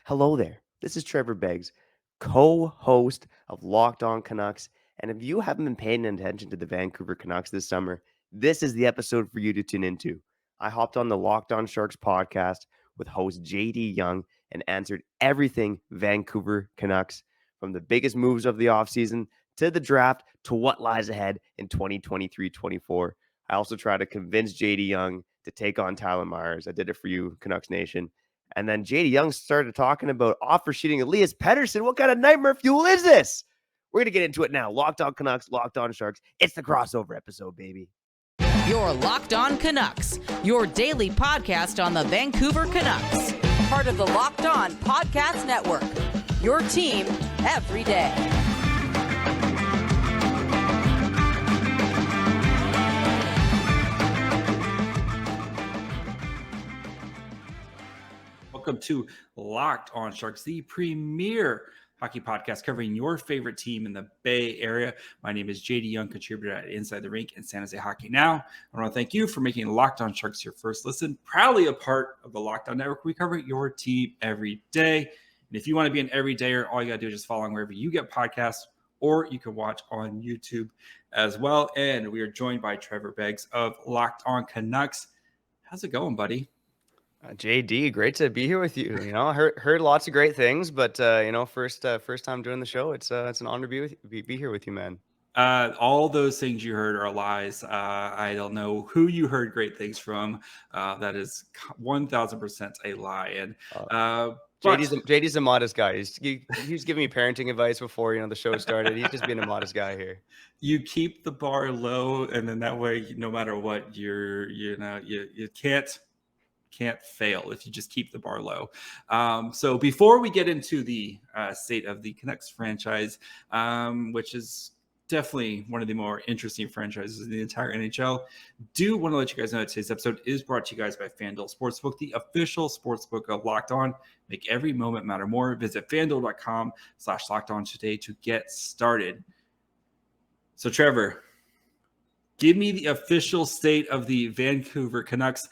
Hello there. This is Trevor Beggs, co-host of Locked On Canucks. And if you haven't been paying attention to the Vancouver Canucks this summer, this is the episode for you to tune into. I hopped on the Locked On Sharks podcast with host JD Young and answered everything Vancouver Canucks, from the biggest moves of the offseason to the draft to what lies ahead in 2023-24. I also tried to convince JD Young to take on Tyler Myers. I did it for you, Canucks Nation. And then JD Young started talking about offer sheeting Elias Pettersson. What kind of nightmare fuel is this? We're going to get into it now. Locked On Canucks, Locked On Sharks. It's the crossover episode, baby. Your Locked On Canucks, your daily podcast on the Vancouver Canucks. Part of the Locked On Podcast Network, your team every day. Welcome to Locked On Sharks, the premier hockey podcast covering your favorite team in the Bay Area. My name is JD Young, contributor at Inside the Rink and San Jose Hockey Now. I want to thank you for making Locked On Sharks your first listen. Proudly a part of the Locked On Network, we cover your team every day. And if you want to be an everydayer, all you got to do is just follow wherever you get podcasts, or you can watch on YouTube as well. And we are joined by Trevor Beggs of Locked On Canucks. How's it going, buddy? JD, great to be here with you. I heard lots of great things, but first time doing the show. It's an honor to be here with you, man. All those things you heard are lies. I don't know who you heard great things from. That is 1,000% a lie. And JD's a modest guy. He's giving me parenting advice before the show started. He's just being a modest guy here. You keep the bar low, and then that way, no matter what, you can't fail if you just keep the bar low. So before we get into the state of the Canucks franchise, which is definitely one of the more interesting franchises in the entire NHL, do want to let you guys know that today's episode is brought to you guys by FanDuel Sportsbook, the official sportsbook of Locked On. Make every moment matter more. Visit FanDuel.com/LockedOn today to get started. So Trevor, give me the official state of the Vancouver Canucks,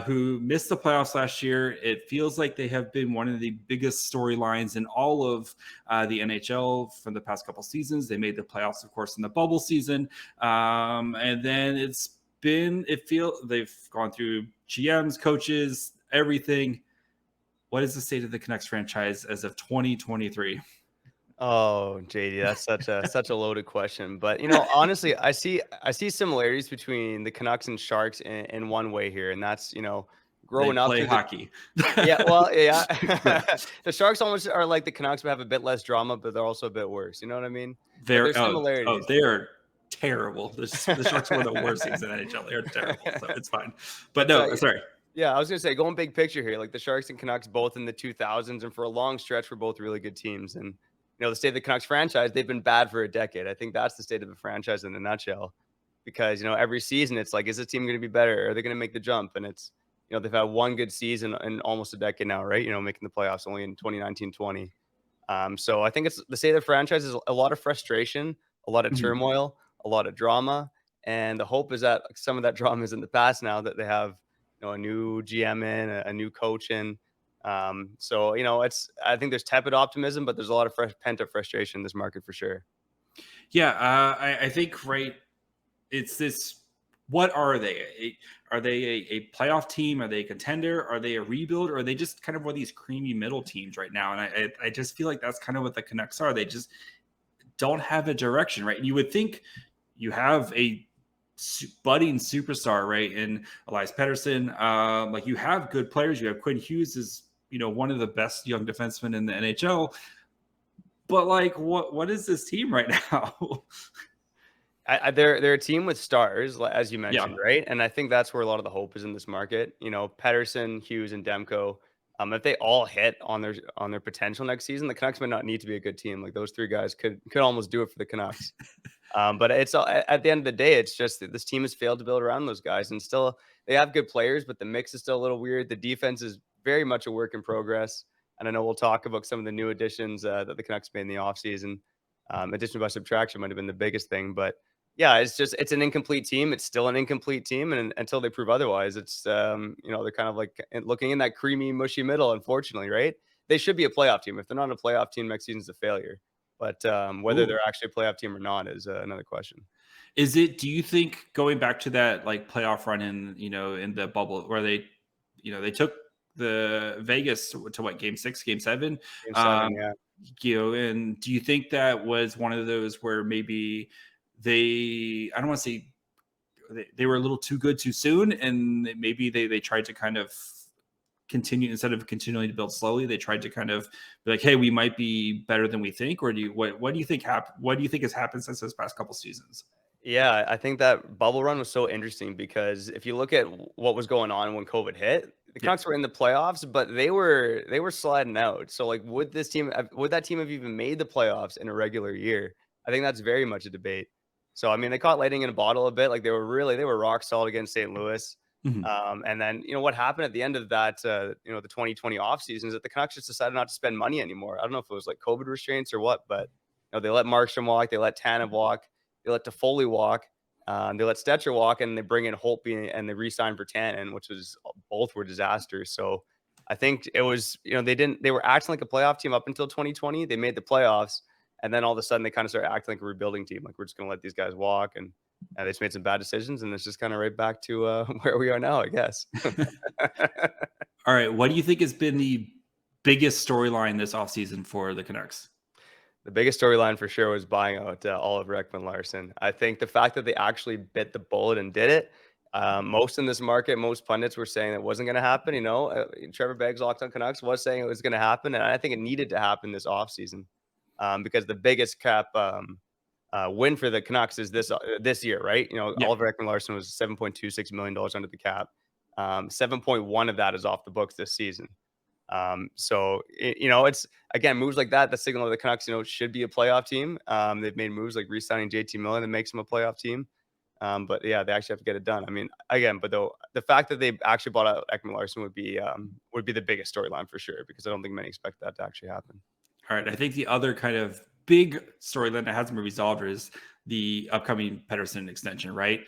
who missed the playoffs last year. It feels like they have been one of the biggest storylines in all of the NHL from the past couple seasons. They made the playoffs, of course, in the bubble season. And then they've gone through GMs, coaches, everything. What is the state of the Canucks franchise as of 2023? Oh, JD, that's such a loaded question. But honestly, I see similarities between the Canucks and Sharks in one way here, and that's growing up play hockey. Yeah, well, yeah. The Sharks almost are like the Canucks, but have a bit less drama, but they're also a bit worse. You know what I mean? There's similarities. They are terrible. The Sharks are one of the worst things in the NHL. They're terrible, so it's fine. But no, sorry. Yeah, I was gonna say, going big picture here, like the Sharks and Canucks both in the 2000s, and for a long stretch were both really good teams. And the state of the Canucks franchise, they've been bad for a decade. I think that's the state of the franchise in a nutshell, because every season it's like, is this team going to be better? Are they going to make the jump? And it's they've had one good season in almost a decade now, right? Making the playoffs only in 2019-20. So I think it's the state of the franchise is a lot of frustration, a lot of turmoil, a lot of drama, and the hope is that some of that drama is in the past now, that they have a new GM in, a new coach in. So I think there's tepid optimism, but there's a lot of pent-up frustration in this market for sure. Yeah, I think, right, it's this. What are they? Are they a playoff team? Are they a contender? Are they a rebuild? Or are they just kind of one of these creamy middle teams right now? And I just feel like that's kind of what the Canucks are. They just don't have a direction, right? And you would think you have a budding superstar, right, in Elias Pettersson. Like, you have good players. You have Quinn Hughes is one of the best young defensemen in the NHL. But like, what is this team right now? They're a team with stars, as you mentioned, right? And I think that's where a lot of the hope is in this market. Pettersson, Hughes, and Demko. If they all hit on their potential next season, the Canucks might not need to be a good team. Like, those three guys could almost do it for the Canucks. But it's at the end of the day, it's just that this team has failed to build around those guys, and still they have good players, but the mix is still a little weird. The defense is very much a work in progress, and I know we'll talk about some of the new additions that the Canucks made in the offseason. Addition by subtraction might have been the biggest thing, but yeah, it's an incomplete team. It's still an incomplete team, and until they prove otherwise, it's they're kind of like looking in that creamy, mushy middle, unfortunately, right? they should be a playoff team. If they're not a playoff team, next season's a failure. But whether Ooh. they're actually a playoff team or not is another question. Do you think going back to that like playoff run in the bubble where they took the Vegas to what, game 6, game 7? Game 7, yeah. And do you think that was one of those where maybe I don't want to say they were a little too good too soon, and maybe they tried to kind of continue, instead of continuing to build slowly, they tried to kind of be like, hey, we might be better than we think? Or what do you think has happened since those past couple seasons? Yeah, I think that bubble run was so interesting because if you look at what was going on when COVID hit, the Yeah. Canucks were in the playoffs, but they were sliding out. So like, would that team have even made the playoffs in a regular year? I think that's very much a debate. So I mean, they caught lightning in a bottle a bit. Like they were rock solid against St. Louis. Mhm. And then what happened at the end of that, the 2020 off season is that the Canucks just decided not to spend money anymore. I don't know if it was like COVID restraints or what, but they let Markstrom walk, they let Tanev walk. They let Toffoli walk. They let Stetcher walk, and they bring in Holtby and they re-signed for Tannen, which was both were disasters. So I think it was they were acting like a playoff team up until 2020. They made the playoffs, and then all of a sudden they kind of started acting like a rebuilding team. Like we're just going to let these guys walk, and they just made some bad decisions, and it's just kind of right back to where we are now, I guess. All right, what do you think has been the biggest storyline this offseason for the Canucks? The biggest storyline for sure was buying out Oliver Ekman-Larsson. I think the fact that they actually bit the bullet and did it, most in this market, most pundits were saying it wasn't going to happen. Trevor Beggs, Locked on Canucks, was saying it was going to happen, and I think it needed to happen this offseason because the biggest cap win for the Canucks is this year, right? Yeah. Oliver Ekman-Larsson was $7.26 million under the cap. 7.1 of that is off the books this season. So it's again moves like that signal of the Canucks should be a playoff team. They've made moves like re-signing JT Miller that makes them a playoff team. But yeah, they actually have to get it done. I mean, again, but the fact that they actually bought out Ekman-Larsson would be the biggest storyline for sure, because I don't think many expect that to actually happen. All right, I think the other kind of big storyline that hasn't been resolved is the upcoming Pettersson extension, right?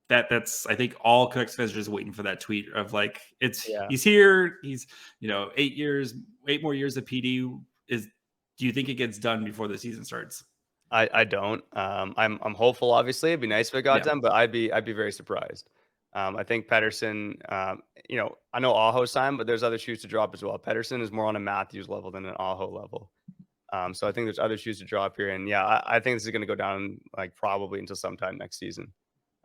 That's I think all Canucks fans are just waiting for that tweet of like, he's here, he's 8 more years of PD. Do you think it gets done before the season starts? I don't. I'm hopeful. Obviously, it'd be nice if it got done, but I'd be very surprised. I think Pettersson. I know Aho signed, but there's other shoes to drop as well. Pettersson is more on a Matthews level than an Aho level. So I think there's other shoes to drop here, and I think this is going to go down like probably until sometime next season.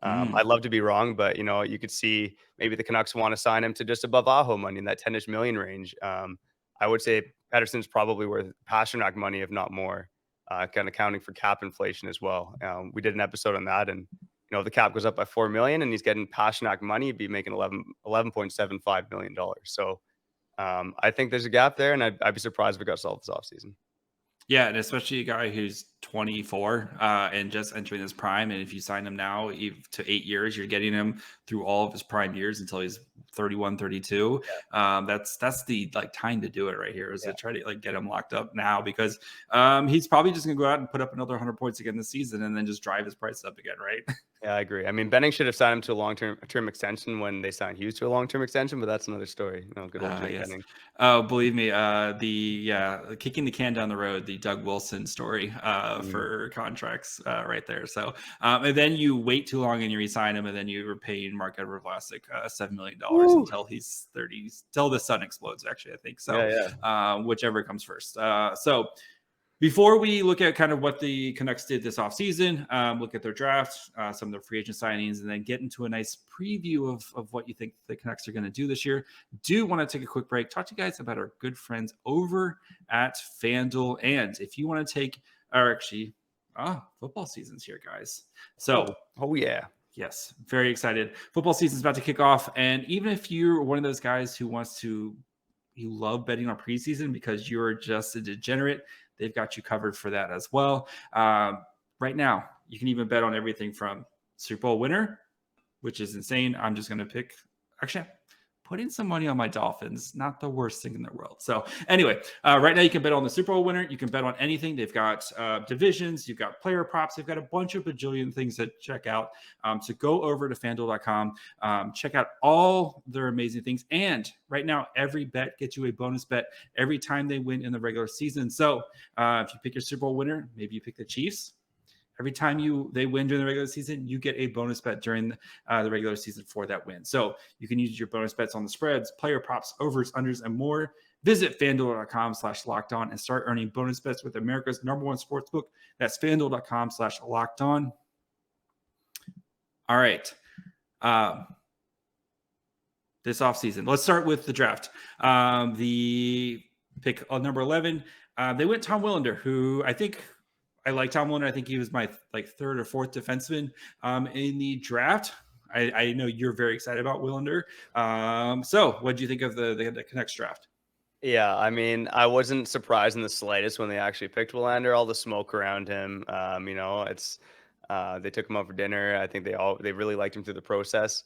I'd love to be wrong, but you could see maybe the Canucks want to sign him to just above Aho money in that 10-ish million range. I would say Pettersson's probably worth Pastrnak money, if not more, kind of accounting for cap inflation as well. We did an episode on that, and if the cap goes up by $4 million and he's getting Pastrnak money, he'd be making $11.75 million. So I think there's a gap there, and I'd be surprised if it got solved this offseason. Yeah, and especially a guy who's 24 and just entering his prime. And if you sign him now to 8 years, you're getting him through all of his prime years until he's 31, 32. Yeah. That's the time to do it right here, is to try to get him locked up now, because he's probably just going to go out and put up another 100 points again this season and then just drive his price up again, right? Yeah, I agree. I mean, Benning should have signed him to a long-term extension when they signed Hughes to a long-term extension, but that's another story. Good old Jake yes. Benning. Oh, believe me, kicking the can down the road, the Doug Wilson story for contracts right there. So, and then you wait too long and you resign him, and then you were paying Mark Edward Vlasic $7 million until he's 30, till the sun explodes, actually, I think. So, whichever comes first. So, before we look at kind of what the Canucks did this offseason, look at their draft, some of their free agent signings, and then get into a nice preview of what you think the Canucks are going to do this year, do want to take a quick break, talk to you guys about our good friends over at FanDuel. And if you want to take, football season's here, guys. So, yeah. Yes, very excited. Football season's about to kick off. And even if you're one of those guys who you love betting on preseason because you're just a degenerate, they've got you covered for that as well. Right now, you can even bet on everything from Super Bowl winner, which is insane. I'm just going to pick, putting some money on my Dolphins, not the worst thing in the world. So anyway, right now you can bet on the Super Bowl winner. You can bet on anything. They've got divisions. You've got player props. They've got a bunch of bajillion things to check out. So go over to FanDuel.com. Check out all their amazing things. And right now, every bet gets you a bonus bet every time they win in the regular season. So if you pick your Super Bowl winner, maybe you pick the Chiefs. Every time they win during the regular season, you get a bonus bet during the regular season for that win. So you can use your bonus bets on the spreads, player props, overs, unders, and more. Visit FanDuel.com/lockedon and start earning bonus bets with America's #1 sportsbook. That's FanDuel.com/lockedon. All right. This offseason, let's start with the draft. The pick number 11, they went Tom Willander, who I like Tom Willander. I think he was my third or fourth defenseman in the draft. I know you're very excited about Willander. So what do you think of the Canucks draft? Yeah, I mean, I wasn't surprised in the slightest when they actually picked Willander. All the smoke around him, it's they took him out for dinner. I think they really liked him through the process.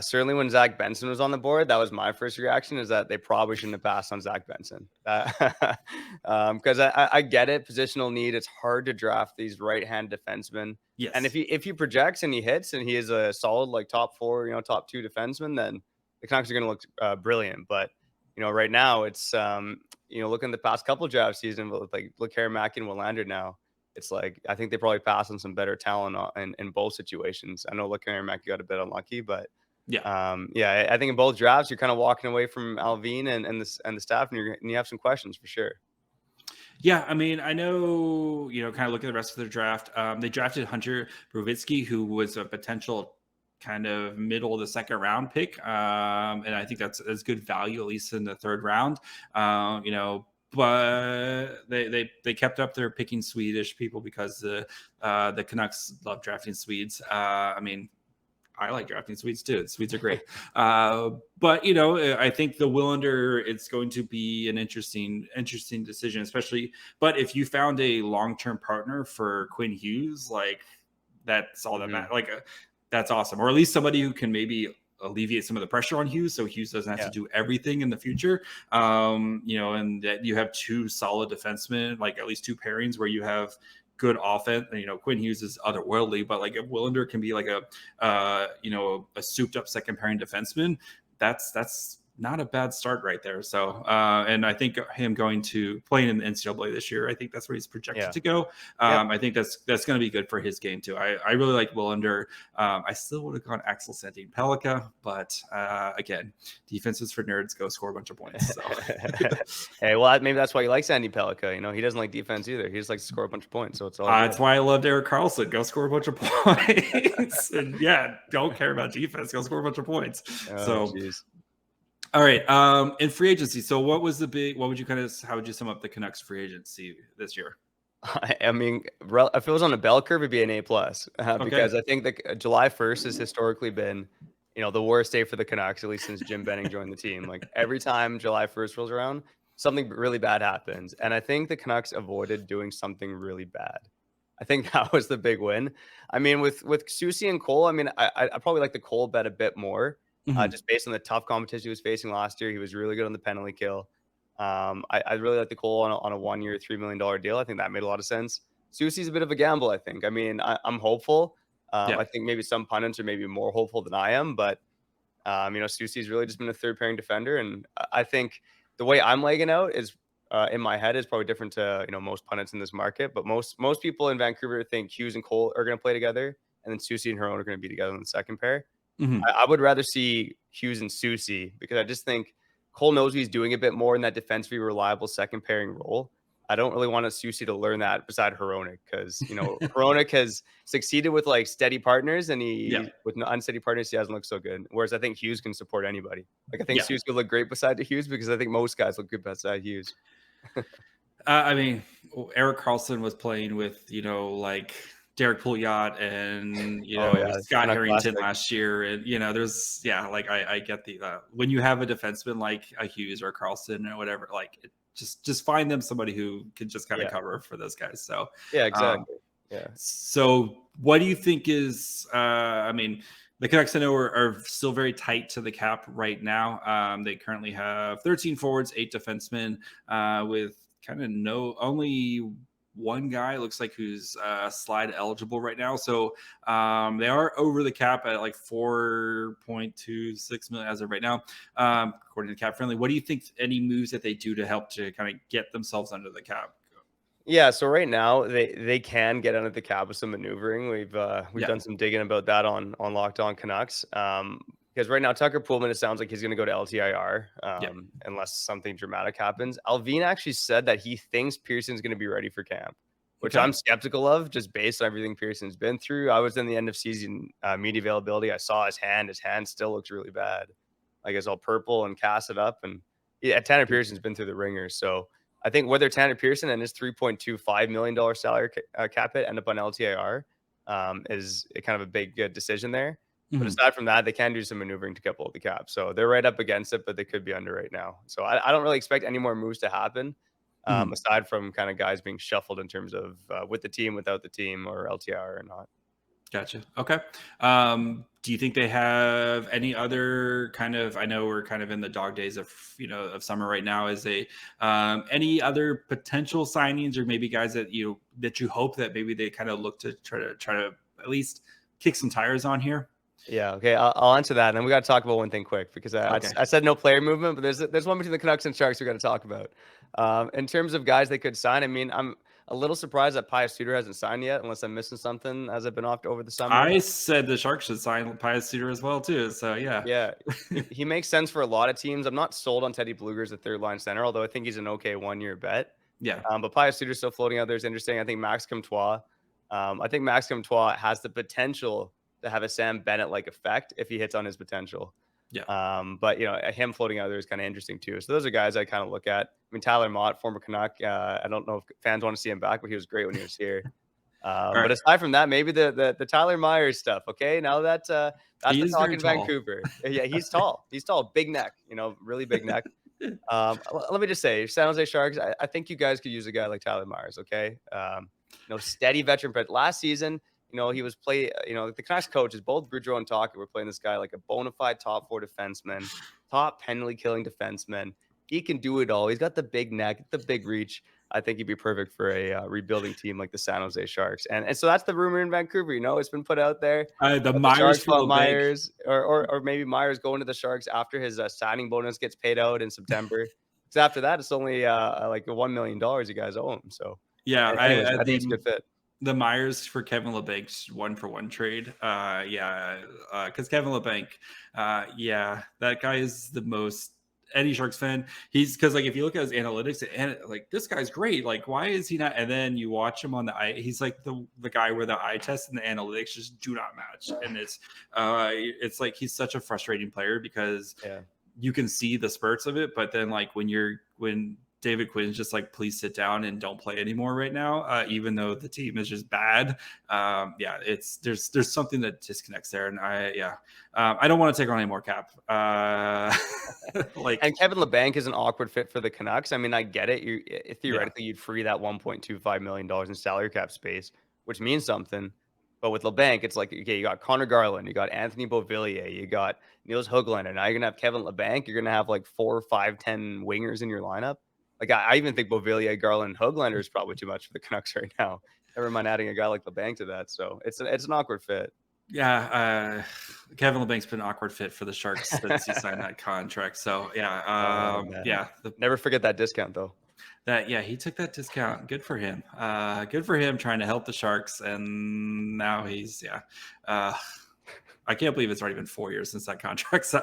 Certainly when Zach Benson was on the board, that was my first reaction, is that they probably shouldn't have passed on Zach Benson. Because I get it, positional need. It's hard to draft these right-hand defensemen. Yes. And if he projects and he hits and he is a solid top 4, top 2 defenseman, then the Canucks are going to look brilliant. But right now it's looking at the past couple draft seasons with Lekar-Mackey and Willander now. It's I think they probably passed on some better talent in both situations. I know Lekar-Mackey got a bit unlucky, but yeah, I think in both drafts you're kind of walking away from Alvin and the staff, and you have some questions for sure. Yeah, I mean, I know, kind of looking at the rest of their draft. They drafted Hunter Brovitsky, who was a potential kind of middle of the second round pick, and I think that's as good value, at least in the third round. But they kept up their picking Swedish people because the Canucks love drafting Swedes. I mean, I like drafting Swedes too. The Swedes are great. But I think the Willander, it's going to be an interesting decision, especially. But if you found a long-term partner for Quinn Hughes, that's all that matters. That's awesome. Or at least somebody who can maybe alleviate some of the pressure on Hughes, so Hughes doesn't have to do everything in the future. And that you have two solid defensemen, at least two pairings where you have good offense. Quinn Hughes is otherworldly, but if Willander can be a souped up second pairing defenseman, that's not a bad start right there. So, and I think him going to playing in the NCAA this year, I think that's where he's projected to go. I think that's going to be good for his game too. I really like Willander. I still would have gone Axel Sandin Pellikka, but again, defenses for nerds, go score a bunch of points. So. Hey, well, maybe that's why you like Sandy Pellikka. He doesn't like defense either. He just likes to score a bunch of points. So it's all that's why I loved Erik Karlsson. Go score a bunch of points. And don't care about defense. Go score a bunch of points. Geez. All right. In free agency. So how would you sum up the Canucks free agency this year? I mean, if it was on a bell curve, it'd be an A+, because I think that July 1st has historically been, the worst day for the Canucks, at least since Jim Benning joined the team. Every time July 1st rolls around, something really bad happens. And I think the Canucks avoided doing something really bad. I think that was the big win. I mean, with Soucy and Cole, I mean, I probably like the Cole bet a bit more. Just based on the tough competition he was facing last year. He was really good on the penalty kill. I really like the Cole on a 1 year, $3 million deal. I think that made a lot of sense. Soucy's a bit of a gamble, I think. I mean, I'm hopeful. I think maybe some pundits are maybe more hopeful than I am, but Soucy's really just been a third pairing defender. And I think the way I'm laying out is in my head is probably different to, most pundits in this market, but most people in Vancouver think Hughes and Cole are going to play together, and then Soucy and Herone are going to be together in the second pair. I would rather see Hughes and Soucy, because I just think Cole knows he's doing a bit more in that defensively reliable second pairing role. I don't really want Soucy to learn that beside Hronek, because Hronek has succeeded with steady partners, and with unsteady partners he hasn't looked so good. Whereas I think Hughes can support anybody. I think Soucy will look great beside Hughes, because I think most guys look good beside Hughes. I mean, Erik Karlsson was playing with Derek Pouliot and Scott Harrington last year, and there's I get the when you have a defenseman like a Hughes or a Karlsson or whatever, just find them somebody who can just kind of cover for those guys. So exactly. So what do you think is? I mean, The Canucks, I know, are still very tight to the cap right now. They currently have 13 forwards, 8 defensemen, with kind of only one guy looks like who's slide eligible right now. So they are over the cap at like 4.26 million as of right now, according to Cap Friendly. What do you think? Any moves that they do to help to kind of get themselves under the cap? Yeah, so right now they can get under the cap with some maneuvering. We've done some digging about that on Locked On Canucks. Because right now Tucker Poolman, it sounds like he's going to go to LTIR unless something dramatic happens. Alvin actually said that he thinks Pearson's going to be ready for camp, which I'm skeptical of just based on everything Pearson's been through. I was in the end of season media availability. I saw his hand. His hand still looks really bad. Like it's all purple and casted up. And Tanner Pearson's been through the ringer. So I think whether Tanner Pearson and his $3.25 million salary cap hit end up on LTIR is kind of a big decision there. But aside from that, they can do some maneuvering to get below the cap. So they're right up against it, but they could be under right now. So I don't really expect any more moves to happen aside from kind of guys being shuffled in terms of with the team, without the team, or LTIR or not. Gotcha. Okay. Do you think they have any other kind of, I know we're kind of in the dog days of, of summer right now, is any other potential signings or maybe guys that you hope that maybe they kind of look to try to at least kick some tires on here? Yeah. Okay. I'll answer that. And then we got to talk about one thing quick because I said no player movement, but there's one between the Canucks and Sharks we got to talk about. In terms of guys they could sign, I mean, I'm a little surprised that Pius Suter hasn't signed yet, unless I'm missing something as I've been off over the summer. I said the Sharks should sign Pius Suter as well too. So yeah. Yeah. He makes sense for a lot of teams. I'm not sold on Teddy Bluger as a third line center, although I think he's an okay 1-year bet. Yeah. But Pius Suter still floating out there is interesting. I think Max Comtois has the potential to have a Sam Bennett-like effect if he hits on his potential. Yeah. But him floating out there is kind of interesting too. So those are guys I kind of look at. I mean, Tyler Mott, former Canuck. I don't know if fans want to see him back, but he was great when he was here. But aside from that, maybe the Tyler Myers stuff. Okay, now that's the talk in Vancouver. Yeah, he's tall. He's tall, big neck. Really big neck. Let me just say, San Jose Sharks. I think you guys could use a guy like Tyler Myers. Okay, steady veteran. But last season, he was the Canucks coaches, both Boudreau and Talker, were playing this guy like a bona fide top 4 defenseman, top penalty killing defenseman. He can do it all. He's got the big neck, the big reach. I think he'd be perfect for a rebuilding team like the San Jose Sharks. And so that's the rumor in Vancouver. It's been put out there. The Myers, or maybe Myers going to the Sharks after his signing bonus gets paid out in September. Because after that, it's only like $1 million you guys owe him. So yeah, anyways, I think it's a good fit. The Myers for Kevin Labank's 1-for-1 trade. Because Kevin Labanc, that guy is the most any Sharks fan. He's because if you look at his analytics, and this guy's great. Why is he not? And then you watch him on the eye. He's like the guy where the eye test and the analytics just do not match. And it's like he's such a frustrating player because you can see the spurts of it, but then when David Quinn's just please sit down and don't play anymore right now, even though the team is just bad. There's something that disconnects there, and I don't want to take on any more cap. And Kevin Labanc is an awkward fit for the Canucks. I mean, I get it. Theoretically, you'd free that $1.25 million in salary cap space, which means something. But with Labanc, it's you got Connor Garland, you got Anthony Beauvillier, you got Niels Höglander. Now you're gonna have Kevin Labanc. You're gonna have 4, 5, 10 wingers in your lineup. I even think Beauvillier, Garland, Höglander is probably too much for the Canucks right now. Never mind adding a guy like Labanc to that. So it's an awkward fit. Yeah, Kevin Labanc's been an awkward fit for the Sharks since he signed that contract. So never forget that discount though. He took that discount. Good for him. Good for him trying to help the Sharks, and now he's I can't believe it's already been 4 years since that contract. 4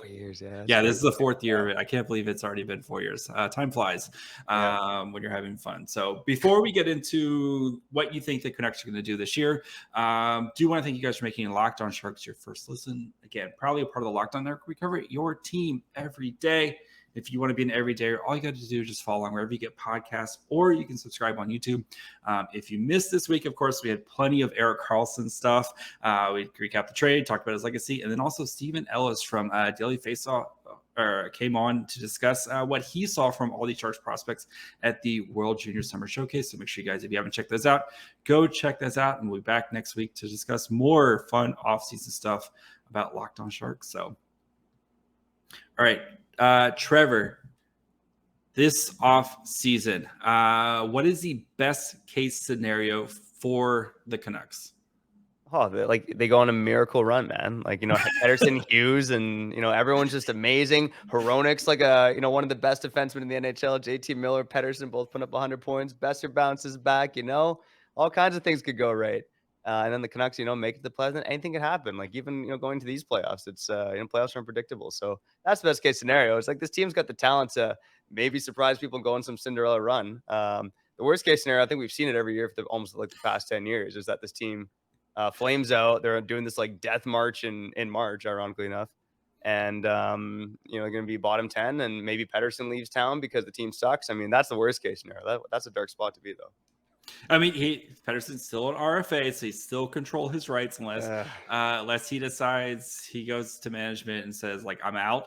years, yeah. Yeah, this is the 4th year of it. I can't believe it's already been 4 years. Time flies when you're having fun. So before we get into what you think the Canucks are going to do this year, do you want to thank you guys for making Locked On Sharks your first listen? Again, probably a part of the Locked On Network. We cover your team every day. If you want to be an everydayer, all you got to do is just follow along wherever you get podcasts, or you can subscribe on YouTube. If you missed this week, of course, we had plenty of Erik Karlsson stuff. We recapped the trade, talked about his legacy, and then also Stephen Ellis from Daily Faceoff came on to discuss what he saw from all these Sharks prospects at the World Junior Summer Showcase. So make sure you guys, if you haven't checked those out, go check those out. And we'll be back next week to discuss more fun off-season stuff about Locked On Sharks. So, all right, Trevor, this off season, what is the best case scenario for the Canucks? Oh, they go on a miracle run, man. Like, Pettersson, Hughes, and everyone's just amazing. Hronik's like one of the best defensemen in the NHL. JT Miller, Pettersson both put up 100 points. Besser bounces back. All kinds of things could go right. And then the Canucks, make it to the playoffs. Anything could happen. Like, even going to these playoffs, it's playoffs are unpredictable. So that's the best case scenario. It's like this team's got the talent to maybe surprise people and go on some Cinderella run. The worst case scenario, I think we've seen it every year for almost like the past 10 years, is that this team flames out. They're doing this like death march in March, ironically enough. And, they're going to be bottom 10 and maybe Pettersson leaves town because the team sucks. I mean, that's the worst case scenario. That's a dark spot to be, though. I mean, Pettersson's still an RFA, so he still control his rights unless he decides he goes to management and says, like, I'm out.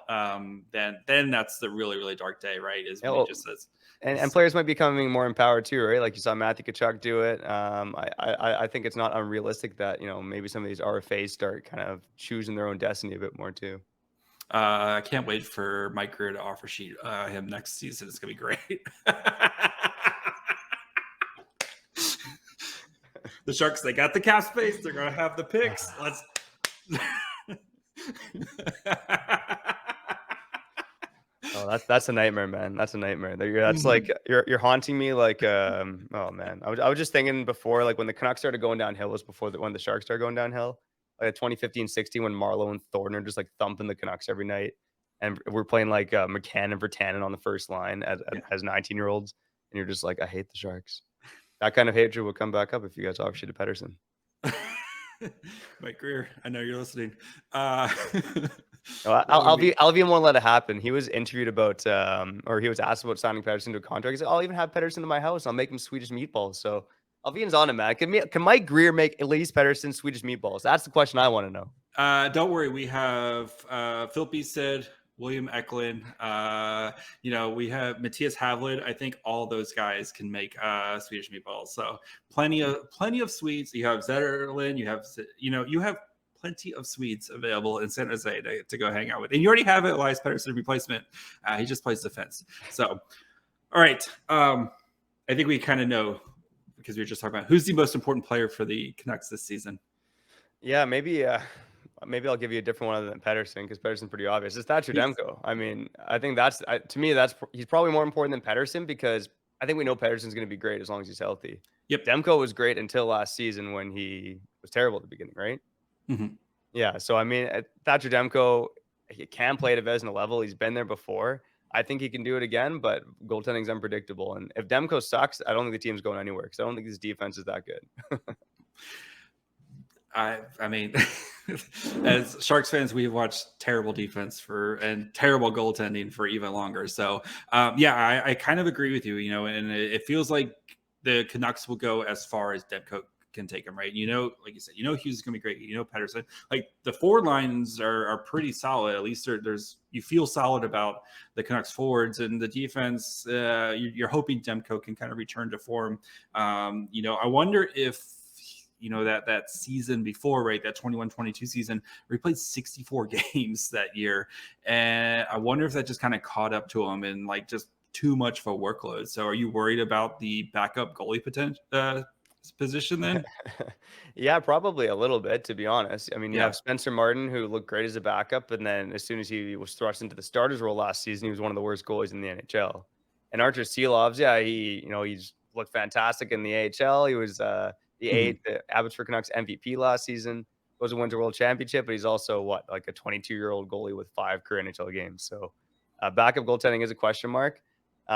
Then that's the really, really dark day, right? Is when he just says. And players might be becoming more empowered too, right? Like you saw Matthew Tkachuk do it. I think it's not unrealistic that maybe some of these RFAs start kind of choosing their own destiny a bit more too. I can't wait for Mike Greer to offer sheet him next season. It's gonna be great. The Sharks, they got the cap space. They're gonna have the picks. Let's. Oh, that's a nightmare, man. That's a nightmare. That's like you're haunting me. Like, oh man, I was just thinking before, like when the Canucks started going downhill was before when the Sharks started going downhill, like 2015-16 when Marleau and Thornton are just like thumping the Canucks every night, and we're playing like McCann and Virtanen on the first line as 19-year-olds, and you're just like, I hate the Sharks. That kind of hatred will come back up if you guys offer shit to Pettersson. Mike Greer, I know you're listening. Alvin won't let it happen. He was interviewed about, or he was asked about signing Pettersson to a contract. He said, I'll even have Pettersson in my house. I'll make him Swedish meatballs. So Alvin's on it, man. Can Mike Greer make Elias Pettersson Swedish meatballs? That's the question I want to know. Don't worry. We have Philby said, William Eklund. We have Matthias Havlid. I think all those guys can make Swedish meatballs. So plenty of Swedes. You have Zetterlund. You have plenty of Swedes available in San Jose to go hang out with. And you already have Elias Pettersson replacement. He just plays defense. So, all right. I think we kind of know because we were just talking about who's the most important player for the Canucks this season. Yeah, maybe I'll give you a different one other than Pettersson because Pettersson's pretty obvious. It's Thatcher Demko. I mean, I think to me, he's probably more important than Pettersson because I think we know Pettersson's going to be great as long as he's healthy. Yep. Demko was great until last season when he was terrible at the beginning, right? Mm-hmm. Yeah. So, I mean, Thatcher Demko, he can play at a Vezina level. He's been there before. I think he can do it again, but goaltending's unpredictable. And if Demko sucks, I don't think the team's going anywhere because I don't think his defense is that good. I mean, as Sharks fans, we've watched terrible defense and terrible goaltending for even longer. So, I kind of agree with you, and it feels like the Canucks will go as far as Demko can take him, right? Like you said, Hughes is going to be great. Pettersson, like the forward lines are pretty solid. At least you feel solid about the Canucks forwards and the defense. You're hoping Demko can kind of return to form. I wonder if, that season before, right, that 21-22 season, where he played 64 games that year. And I wonder if that just kind of caught up to him and like just too much of a workload. So are you worried about the backup goalie position then? Yeah, probably a little bit, to be honest. I mean, you have Spencer Martin, who looked great as a backup. And then as soon as he was thrust into the starters role last season, he was one of the worst goalies in the NHL. And Archer Seelovs, he's looked fantastic in the AHL. He was, the Abbotsford Canucks MVP last season, goes to win the World Championship, but he's also like a 22-year-old goalie with 5 career NHL games. So backup goaltending is a question mark.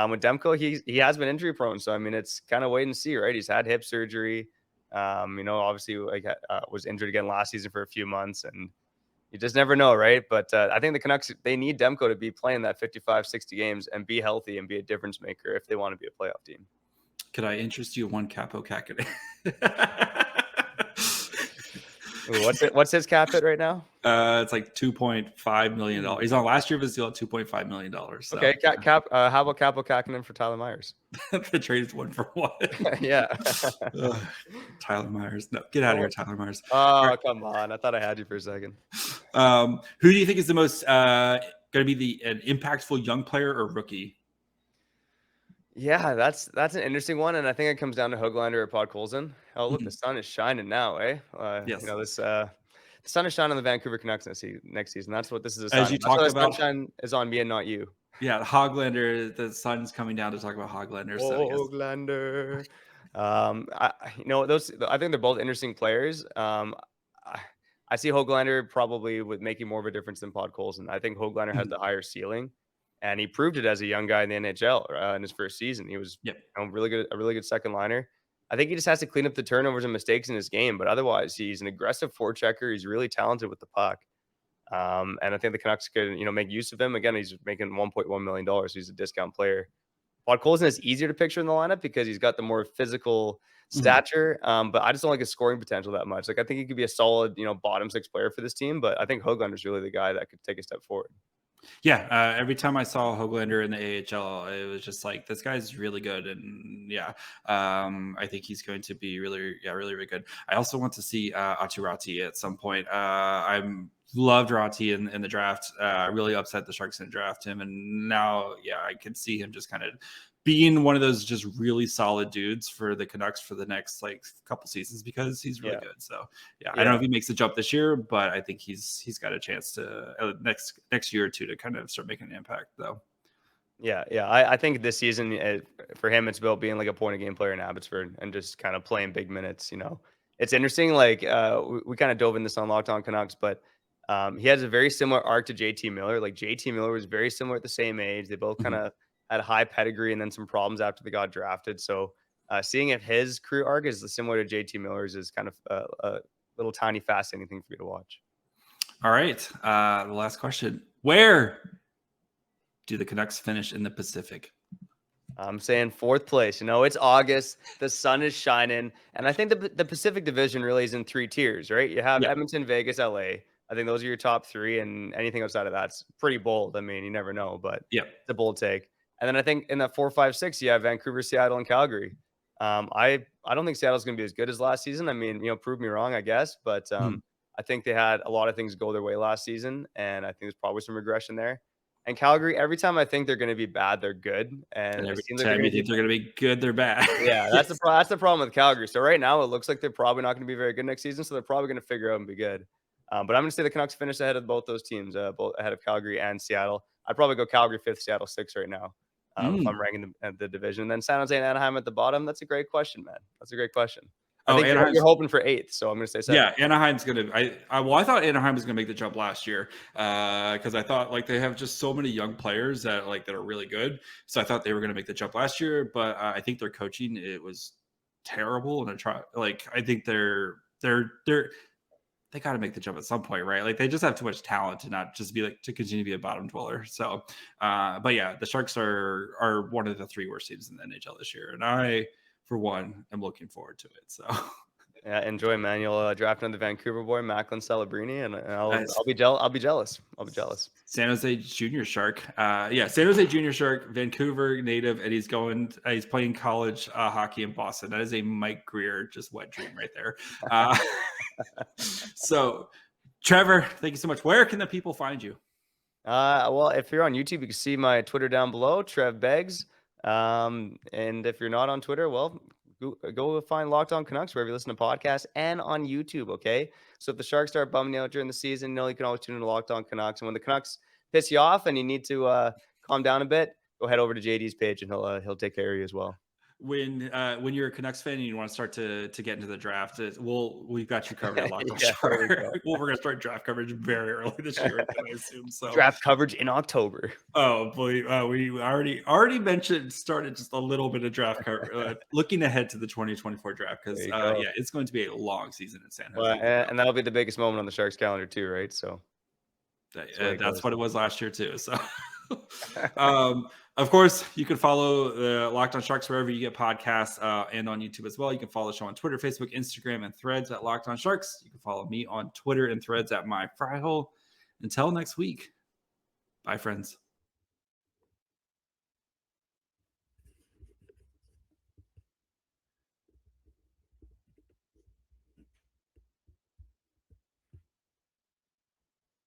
With Demko, he has been injury prone. So, I mean, it's kind of wait and see, right? He's had hip surgery. Obviously was injured again last season for a few months and you just never know, right? But I think the Canucks, they need Demko to be playing that 55, 60 games and be healthy and be a difference maker if they want to be a playoff team. Could I interest you in one Capo Kakinen? Ooh, what's his cap hit right now? It's like $2.5 million. He's on last year of his deal at $2.5 million. So Okay, how about Capo Kakinen for Tyler Myers? the trade is 1-for-1. Yeah. Ugh, Tyler Myers. No, get out of here, Tyler Myers. All Oh, come on. I thought I had you for a second. right. Who do you think is the most going to be an impactful young player or rookie? Yeah, that's an interesting one, and I think it comes down to Höglander or Podkolzin. Oh, look, the Mhm. sun is shining now, eh? Yes. The sun is shining on the Vancouver Canucks next season. That's what this is a sign As of. you That's why talked the about, sunshine is on me and not you. yeah, Hoglander, the sun's coming down to talk about Hoglander. So I guess. Höglander. I think they're both interesting players. I, I see Höglander probably with making more of a difference than Podkolzin. I think Höglander has Mhm. the higher ceiling, and he proved it as a young guy in the NHL in his first season. He was Yep. a really good second liner. I think he just has to clean up the turnovers and mistakes in his game, but otherwise, he's an aggressive forechecker. He's really talented with the puck. And I think the Canucks could, make use of him. Again, he's making $1.1 million. So he's a discount player. Podkolzin is easier to picture in the lineup because he's got the more physical Mhm. stature, but I just don't like his scoring potential that much. Like, I think he could be a solid, bottom six player for this team, but I think Höglander is really the guy that could take a step forward. Yeah, every time I saw Hoglander in the AHL, it was just like this guy's really good, and yeah, I think he's going to be really, really, really good. I also want to see Aturati at some point. I'm loved Rati in the draft. Really upset the Sharks didn't draft him, and now, yeah, I can see him just kind of being one of those just really solid dudes for the Canucks for the next like couple seasons because he's really Yeah. good. So yeah, I don't know Yeah. if he makes the jump this year, but I think he's got a chance to next year or two to kind of start making an impact though. Yeah. Yeah. I think this season for him, it's about being like a point of game player in Abbotsford and just kind of playing big minutes. It's interesting. Like, we kind of dove in this on Locked On Canucks, but he has a very similar arc to JT Miller. Like, JT Miller was very similar at the same age. They both kind Mhm. of had a high pedigree and then some problems after they got drafted. So, seeing if his career arc is similar to JT Miller's is kind of a little tiny fascinating thing for you to watch. All right, the last question: where do the Canucks finish in the Pacific? I'm saying fourth place. It's August. The sun is shining, and I think the Pacific Division really is in three tiers, right? You have Yeah, Edmonton, Vegas, LA. I think those are your top three, and anything outside of that's pretty bold. I mean, you never know, but yeah. it's a bold take. And then I think in that 4, 5, 6, you have Vancouver, Seattle, and Calgary. I don't think Seattle's going to be as good as last season. I mean, prove me wrong, I guess, but Mhm. I think they had a lot of things go their way last season, and I think there's probably some regression there. And Calgary, every time I think they're going to be bad, they're good, and And it every seems like they're time going you to be think they're going to be good, they're bad. yeah, Yes. that's the problem with Calgary. So right now, it looks like they're probably not going to be very good next season. So they're probably going to figure out and be good. But I'm going to say the Canucks finish ahead of both those teams, both ahead of Calgary and Seattle. I'd probably go Calgary fifth, Seattle sixth right now, if I'm Mm. ranking the division. And then San Jose and Anaheim at the bottom. That's a great question, man. That's a great question. I Oh, think you're Anaheim's hoping for eighth, so I'm going to say seventh. yeah, Anaheim's gonna. I thought Anaheim was gonna make the jump last year because I thought like they have just so many young players that are really good. So I thought they were gonna make the jump last year, but I think their coaching it was terrible. And I think they got to make the jump at some point, right? Like they just have too much talent to not just be like to continue to be a bottom dweller. So, but yeah, the Sharks are one of the three worst teams in the NHL this year, and I, for one, am looking forward to it. So. Yeah, enjoy, man. You'll draft another Vancouver boy, Macklin Celebrini, and Nice. I'll be jealous. I'll be jealous. I'll be jealous. San Jose Junior Shark. Yeah, San Jose Junior Shark, Vancouver native, and he's playing college hockey in Boston. That is a Mike Greer just wet dream right there. Uh, so, Trevor, thank you so much. Where can the people find you? Well, if you're on YouTube, you can see my Twitter down below, Trev Beggs. And if you're not on Twitter, well, go find Locked On Canucks wherever you listen to podcasts and on YouTube. Okay. So if the Sharks start bumming you out during the season, you can always tune into Locked On Canucks. And when the Canucks piss you off and you need to calm down a bit, go head over to JD's page and he'll take care of you as well. When you're a Canucks fan and you want to start to get into the draft, we've got you covered at Locked On Yeah, there we Shark. go. Well, we're gonna start draft coverage very early this year, I assume. So Draft coverage in October. oh boy, we already started just a little bit of draft cover, looking ahead to the 2024 draft because There you go. yeah, it's going to be a long season in San Well, Jose. and that'll be the biggest moment on the Sharks calendar too, right? So That- way it that's goes. what it was last year too. So Of course, you can follow the Locked On Sharks wherever you get podcasts and on YouTube as well. You can follow the show on Twitter, Facebook, Instagram, and Threads at Locked On Sharks. You can follow me on Twitter and Threads at My Fry Hole. Until next week, bye, friends.